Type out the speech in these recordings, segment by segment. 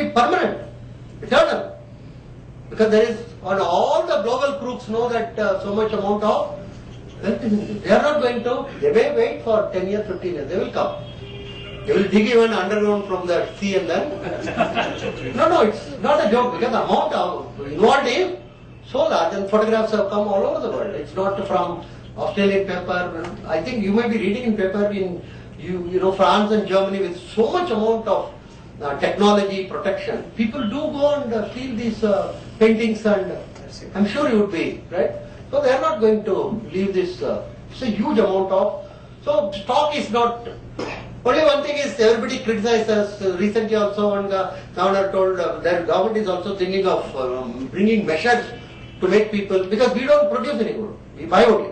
be permanent, eternal. Because there is, and all the global crooks know that so much amount of wealth is in this. They are not going to, they may wait for 10 years, 15 years, they will come. They will dig even underground from the sea and then. No, it's not a joke because the amount of involved is so large and photographs have come all over the world. It's not from Australian paper. I think you may be reading in paper in France and Germany with so much amount of technology protection. People do go and steal these paintings and I'm sure you would be, right? So they are not going to leave this. It's a huge amount of. So stock is not. Only one thing is everybody criticizes recently also when the governor told their government is also thinking of bringing measures to make people, because we don't produce any gold, we buy only.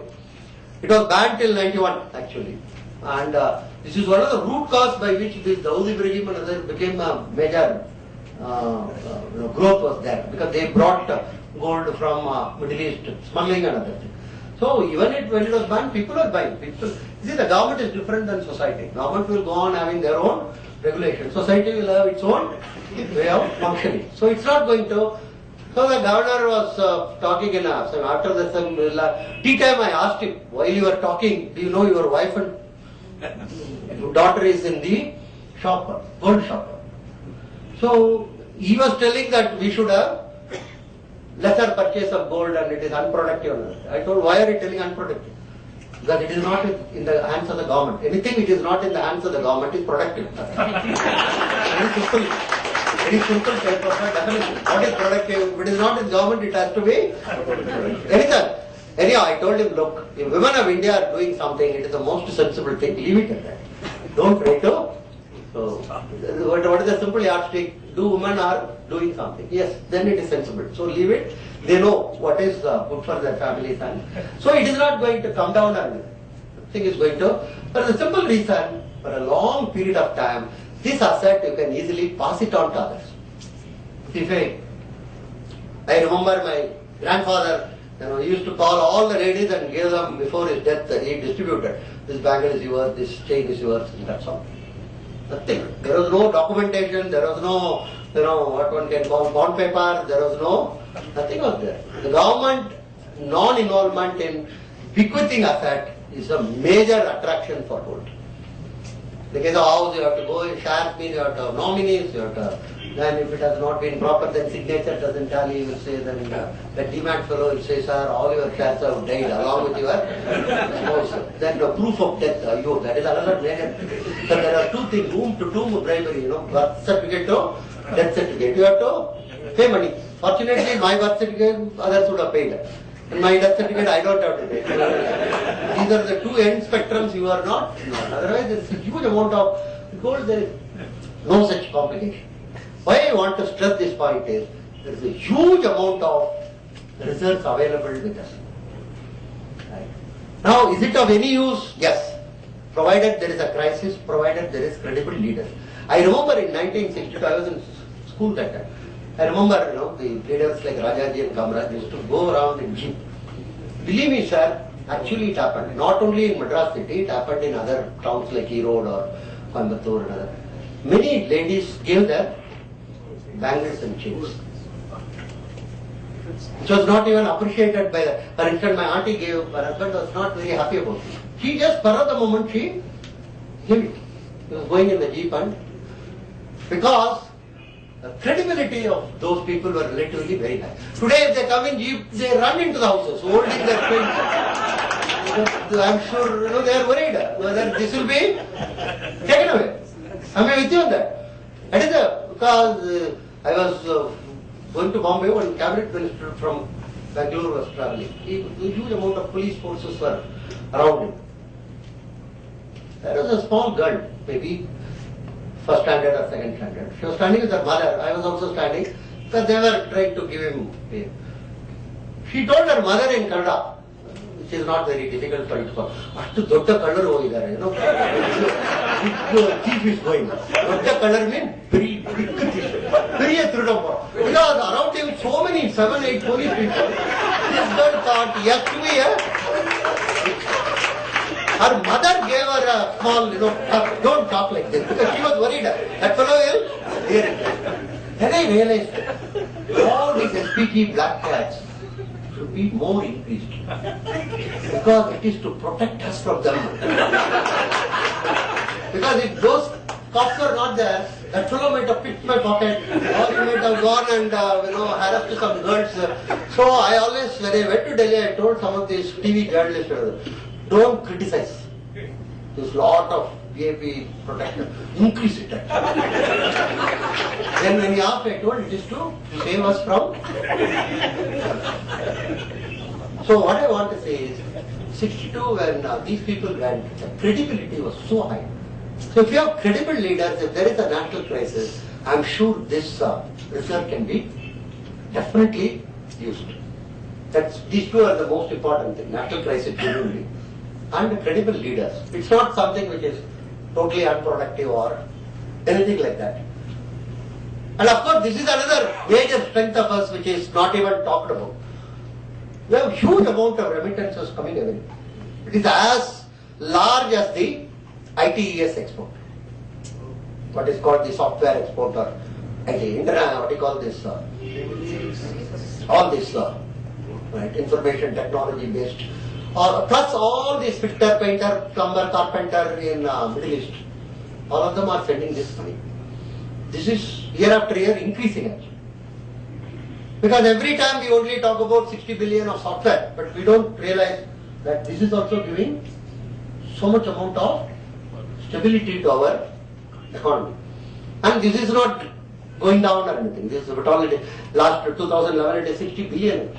It was banned till 91 actually. And this is one of the root cause by which this Dawoodi regime and others became a major growth was there, because they brought gold from Middle East, smuggling and other things. So even when it was banned, people are buying. See, the government is different than society. Government will go on having their own regulation. Society will have its own way of functioning. So it's not going to. So the governor was talking in so after the tea time. I asked him, while you were talking, do you know your wife and daughter is in the shop, gold shop? So he was telling that we should have lesser purchase of gold and it is unproductive. I told, why are you telling unproductive? Because it is not in the hands of the government. Anything which is not in the hands of the government is productive. Very simple type of definition. What is productive? If it is not in government, it has to be anything. Anyhow, I told him, look, if women of India are doing something, it is the most sensible thing. Leave it at that. Don't try to. So, what is the simple yardstick? Do women are doing something? Yes, then it is sensible. So leave it. They know what is good for their families, and so it is not going to come down, and the thing is going to. For the simple reason, for a long period of time, this asset you can easily pass it on to others. I remember my grandfather, he used to call all the ladies and give them before his death. He distributed. This bangle is yours, this chain is yours, and that's all. Nothing. There was no documentation, there was no, what one can call bond paper, there was nothing was there. The government non-involvement in bequeathing asset is a major attraction for gold. In the case of house, you have to go, shares means you have to have nominees, you have to, then if it has not been proper, then signature doesn't tally, you will say, then the demand fellow will say, sir, all your shares have died along with your spouse. Then the proof of death, that is another major. So there are two things, whom to do bribery, birth certificate to death certificate. You have to pay money. Fortunately, my birth certificate, others would have paid. In my death certificate, I don't have to pay. These are the two end spectrums you are not. Otherwise, there is a huge amount of gold. There is no such complication. Why I want to stress this point is, there is a huge amount of reserves available with us. Right. Now, is it of any use? Yes. Provided there is a crisis, provided there is credible leaders. I remember in 1962, I was in school that time. I remember, the leaders like Rajaji and Kamraj used to go around in jeep. Believe me, sir, actually it happened. Not only in Madras city, it happened in other towns like Erode or Coimbatore and other. Many ladies gave their bangles and chains. It was not even appreciated by the, for instance, my auntie gave, her husband was not very happy about it. She just, for the moment, she gave it. He was going in the jeep, and because the credibility of those people were relatively very high. Today, if they come in jeep, they run into the houses, holding their chains. I'm sure they are worried whether this will be taken away. Am I with you on that? That is because I was going to Bombay when cabinet minister from Bangalore was travelling. A huge amount of police forces were around him. There was a small girl, maybe first standard or second standard. She was standing with her mother. I was also standing because they were trying to give him pay. She told her mother in Kannada, which is not very difficult for you to call, Ashtu Dodda Kallar hoidare, big thief is going. Dodda Kallar means very big thief. Very threat. Because around him so many, 7, 8 police people. This girl thought he has to be her mother gave her a small, don't talk like this, because she was worried. That fellow will hear it. Then I realized all these SPG black cats should be more increased because it is to protect us from them. Because if those cops were not there, that fellow might have picked my pocket, or he might have gone and harassed some girls. So I always, when I went to Delhi, I told some of these TV journalists, don't criticize. There's a lot of VIP protection. Increase it. Then when he asked, I told it is to save us from. So what I want to say is, 62 when these people went, the credibility was so high. So if you have credible leaders, if there is a national crisis, I'm sure this reserve can be definitely used. These two are the most important thing, national crisis genuinely, and credible leaders. It's not something which is totally unproductive or anything like that. And of course, this is another major strength of us which is not even talked about. We have huge amount of remittances coming away. It is as large as the ITES export. What is called the software export or internet, what do you call this? All this right, information technology based. Or plus all these fitter, painter, plumber, carpenter in Middle East. All of them are sending this money. This is year after year increasing actually. Because every time we only talk about 60 billion of software, but we don't realize that this is also giving so much amount of stability to our economy. And this is not going down or anything. This is already last 2011 it is 60 billion.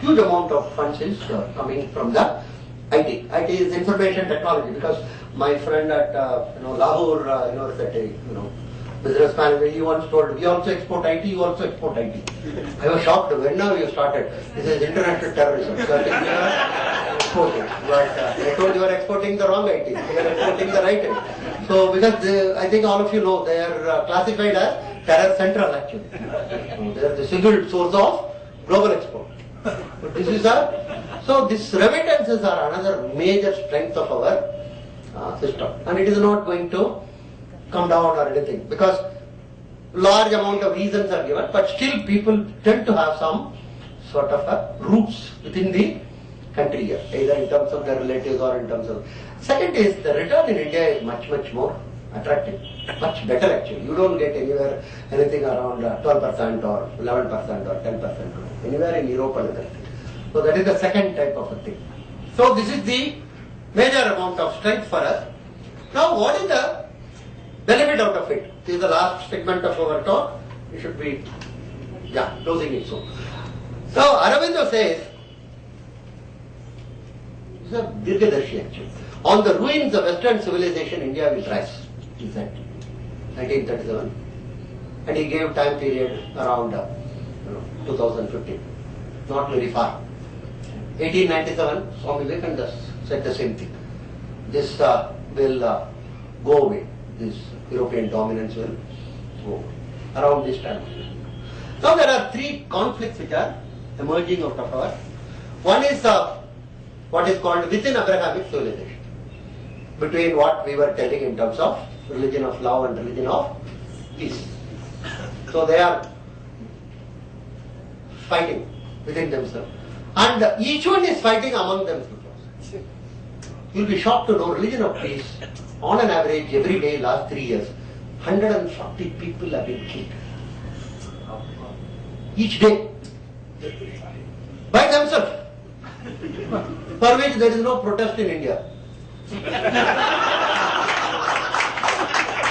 Huge amount of funds is coming from the IT. IT is information technology because my friend at Lahore University, business manager, he once told, we also export IT, you also export IT. I was shocked when now you started. This is international terrorism. So I think you are exporting. But I told you are exporting the wrong IT. You are exporting the right IT. So because I think all of you know, they are classified as terror central actually. They are the single source of global export. But this is so these remittances are another major strength of our system. And it is not going to come down or anything because large amount of reasons are given, but still people tend to have some sort of roots within the country here, either in terms of their relatives or in terms of. Second is the return in India is much more attractive, much better actually. You don't get anywhere anything around 12% or 11% or 10%, anywhere in Europe or anything. So that is the second type of a thing. So this is the major amount of strength for us. Now what is the benefit out of it? This is the last segment of our talk. We should be closing it soon. So Aurobindo says, this is a Dirghadarshi actually. On the ruins of Western civilization, India will rise, he said, 1937. And he gave time period around 2015, not very far. 1897, Swami Vivekananda said the same thing. This will go away. This European dominance will go around this time. Now there are three conflicts which are emerging out of our. One is what is called within Abrahamic civilization, between what we were telling in terms of religion of love and religion of peace. So they are fighting within themselves. And each one is fighting among themselves. You'll be shocked to know religion of peace, on an average every day last 3 years, 140 people have been killed. Each day. By themselves. For which there is no protest in India.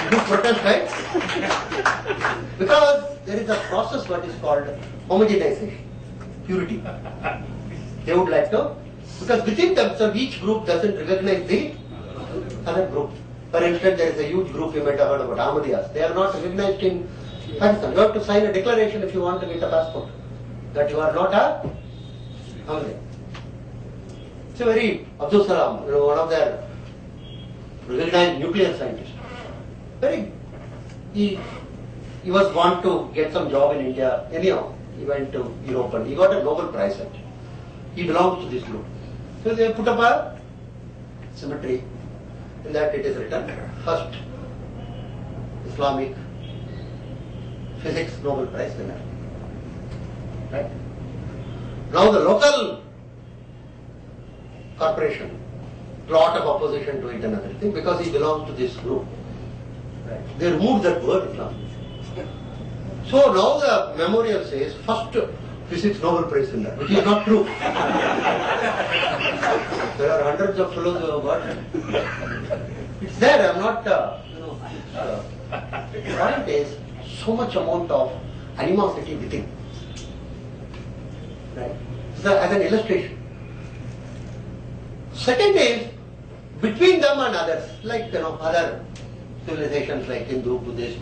You protest, right? Because there is a process what is called homogenization, purity. They would like to, because within themselves each group doesn't recognize the other group. For instance, there is a huge group you might have heard about, Ahmadiyas. They are not recognized in Pakistan. You have to sign a declaration if you want to get a passport that you are not a Ahmadi. It's a very Abdul Salam, one of their recognized nuclear scientists. He was want to get some job in India. Anyhow, he went to Europe and he got a Nobel Prize actually. He belongs to this group. So they put up a cemetery. In that it is written, first Islamic Physics Nobel Prize winner. Right? Now the local corporation, lot of opposition to it and everything because he belongs to this group. Right? They removed that word Islam. So now the memorial says first Physics Nobel Prize winner, which is not true. There are hundreds of fellows who have got it. It's there, I'm not, the point is so much amount of animosity within. Right? So as an illustration. Second is between them and others, like other civilizations like Hindu, Buddhist.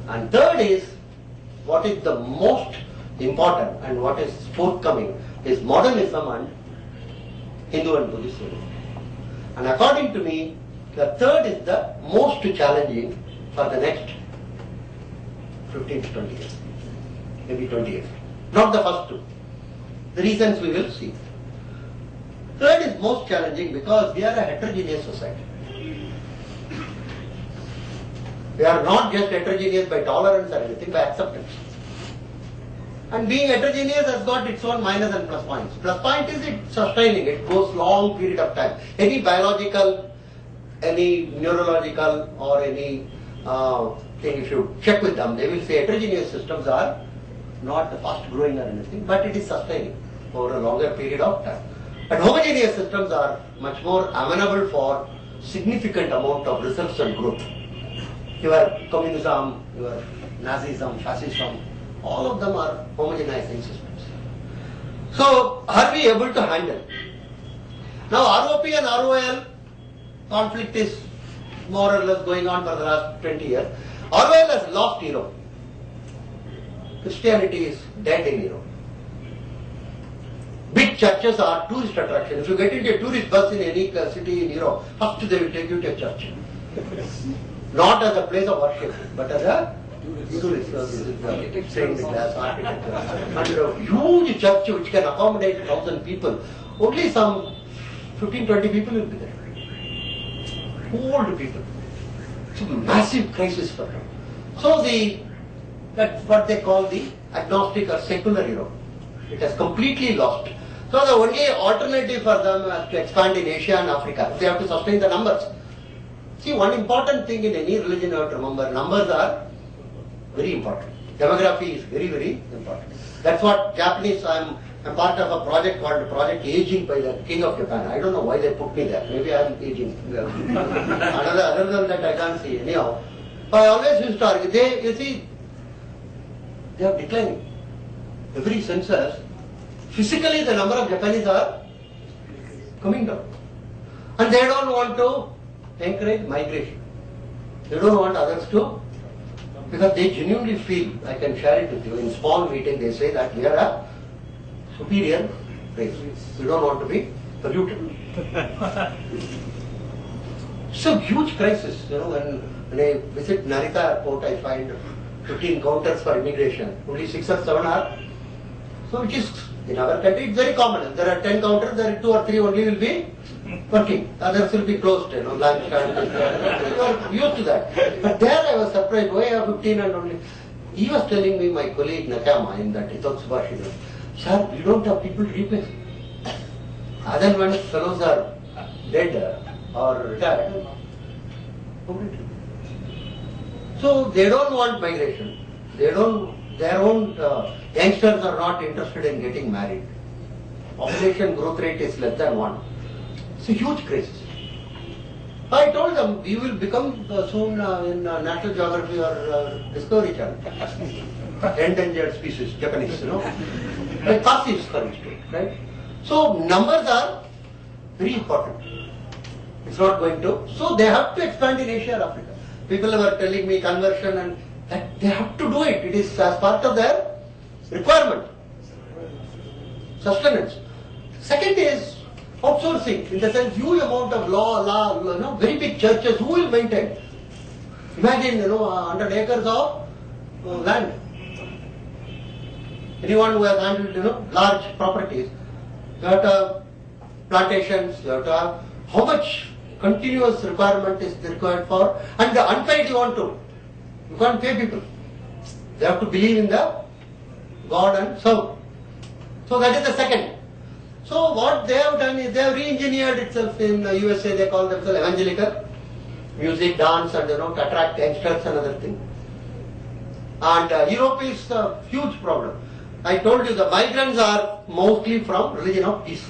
And third is what is the most important and what is forthcoming is modernism and Hindu and Buddhist civilization. And according to me, the third is the most challenging for the next 15 to 20 years, maybe 20 years. Not the first two. The reasons we will see. Third is most challenging because we are a heterogeneous society. We are not just heterogeneous by tolerance or anything, by acceptance. And being heterogeneous has got its own minus and plus points. Plus point is it's sustaining, it goes long period of time. Any biological, any neurological or any thing, if you check with them, they will say heterogeneous systems are not fast growing or anything, but it is sustaining over a longer period of time. But homogeneous systems are much more amenable for significant amount of research and growth. Your communism, your Nazism, fascism, all of them are homogenizing systems. So, are we able to handle? Now, ROP and ROL conflict is more or less going on for the last 20 years. ROL has lost Europe. Christianity is dead in Europe. Big churches are tourist attraction. If you get into a tourist bus in any city in Europe, first they will take you to a church. Not as a place of worship, but as a tourist. Stained glass architecture. And a huge church which can accommodate 1,000 people. Only some 15-20 people will be there. Old people. It's a massive crisis for them. So that's what they call the agnostic or secular Europe. It has completely lost. So the only alternative for them is to expand in Asia and Africa. They have to sustain the numbers. See, one important thing in any religion you have to remember, numbers are very important. Demography is very, very important. That's what Japanese, I'm part of a project called Project Aging by the King of Japan. I don't know why they put me there. Maybe I'm aging. Other than that I can't see. Anyhow, I always used to argue, they are declining. Every census, physically the number of Japanese are coming down. And they don't want to encourage migration. They don't want others to, because they genuinely feel, I can share it with you, in small meeting they say that we are a superior race. We don't want to be polluted. It's a huge crisis. When I visit Narita airport, I find 15 counters for immigration. Only 6 or 7 are. So which is, in our country, it's very common. If there are 10 counters, there are 2 or 3 only will be working. Others will be closed, lunch time. You are used to that. But there I was surprised, why are 15 and only? He was telling me, my colleague Nakama in that Ithotsubashi, sir, you don't have people to replace. Other when fellows are dead or retired. So they don't want migration. Their own youngsters are not interested in getting married. Population growth rate is less than 1. It's a huge crisis. I told them we will become soon in National Geography or Discovery Channel. Endangered species, Japanese, like passives for instance, right? So numbers are very important. It's not going to. So they have to expand in Asia or Africa. People were telling me conversion and that they have to do it. It is as part of their requirement. Sustenance. Second is outsourcing, in the sense huge amount of law, very big churches, who will maintain? Imagine, 100 acres of land. Anyone who has handled, large properties, you have to have plantations, you have to have how much continuous requirement is required for, and the unpaid you want to. You can't pay people. They have to believe in the God and serve. So that is the second. So what they have done is they have re-engineered itself in USA. They call themselves evangelical, music, dance, and to attract youngsters and other things. And Europe is a huge problem. I told you the migrants are mostly from religion of peace.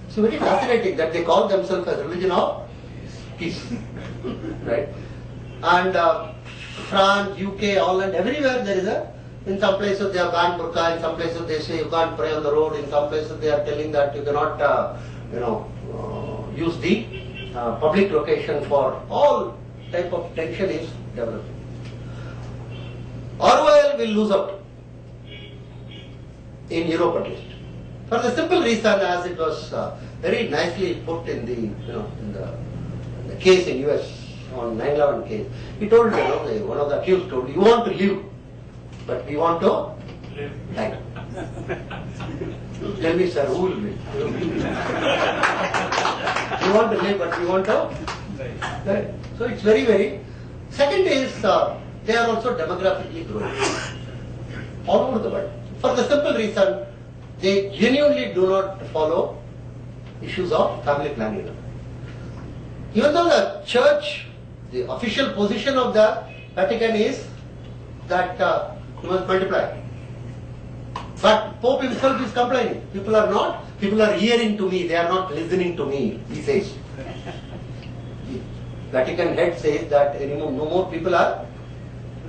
It's very fascinating that they call themselves as religion of peace, right? And France, UK, Holland, everywhere there is in some places they have banned burqa, in some places they say you can't pray on the road, in some places they are telling that you cannot, use the public location for all type of tension is developing. ROL will lose out in Europe at least. For the simple reason, as it was very nicely put in the, in the case in US on 9/11 case. He told, one of the accused told, you want to live, but we want to die. Tell me, sir, who will live? You want to live, but we want to die. So it's very, very. Second is, they are also demographically growing all over the world. For the simple reason, they genuinely do not follow issues of family planning. Even though the church, the official position of the Vatican is that you must multiply. But Pope himself is complaining. People are hearing to me, they are not listening to me, he says. The Vatican head says that no more people are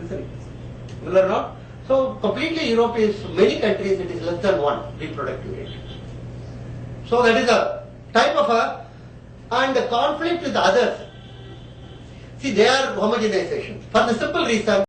listening. People are not. So completely Europe is, many countries it is less than 1 reproductive rate. So that is a type of and the conflict with others. See, they are homogenization. For the simple reason,